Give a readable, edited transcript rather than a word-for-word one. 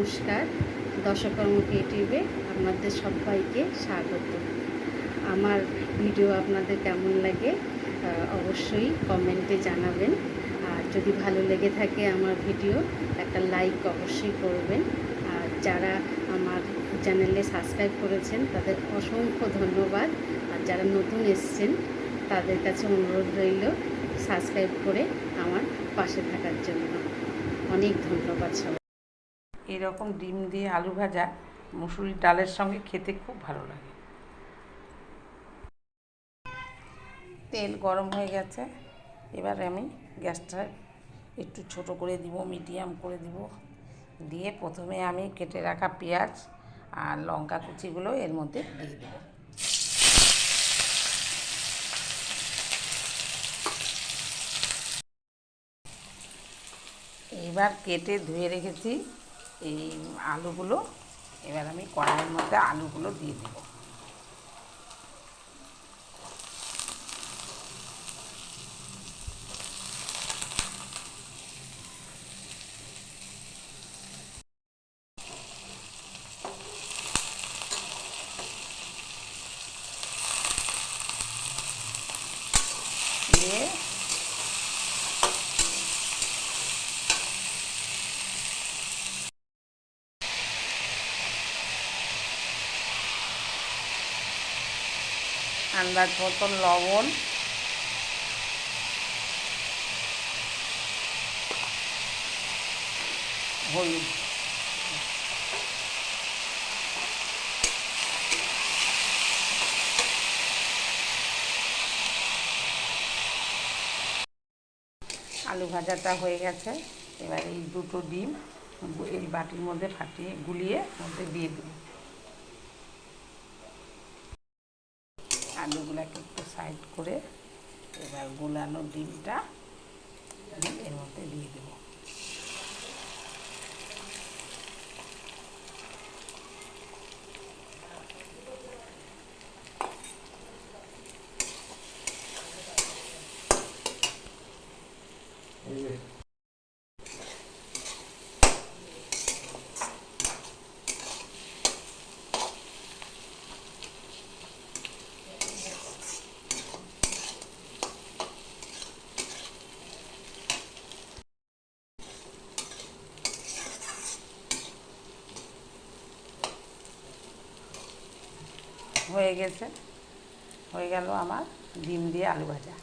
নমস্কার। দশকর্ম ক্রিয়েটিভে আপনাদের সবাইকে স্বাগত। আমার ভিডিও আপনাদের কেমন লাগে অবশ্যই কমেন্টে জানাবেন। আর যদি ভালো লেগে থাকে আমার ভিডিও, একটা লাইক অবশ্যই করবেন। আর যারা আমার চ্যানেলে সাবস্ক্রাইব করেছেন তাদের অসংখ্য ধন্যবাদ। আর যারা নতুন এসছেন তাদের কাছে অনুরোধ রইল সাবস্ক্রাইব করে আমার পাশে থাকার জন্য। অনেক ধন্যবাদ সবাই। এরকম ডিম দিয়ে আলু ভাজা মুসুরির ডালের সঙ্গে খেতে খুব ভালো লাগে। তেল গরম হয়ে গেছে, এবার আমি গ্যাসটা একটু ছোট করে দিব, মিডিয়াম করে দিব। দিয়ে প্রথমে আমি কেটে রাখা পেঁয়াজ আর লঙ্কা কুচিগুলো এর মধ্যে দিয়ে দেব। এবার কেটে ধুয়ে রেখেছি এই আলুগুলো, এবার আমি কড়াইয়ের মধ্যে আলুগুলো দিয়ে দেব। দিয়ে আন্দাজ মতন লবণ, হলুদ, আলু ভাজাটা হয়ে গেছে। এবার এই দুটো ডিম এই বাটির মধ্যে ফাটিয়ে গুলিয়ে মধ্যে দিয়ে দেব। আলুগুলোকে একটু সাইড করে এবার গোলানো ডিমটা এর মধ্যে দিয়ে দেব। হয়ে গেছে, হয়ে গেল আমার ডিম দিয়ে আলু ভাজা।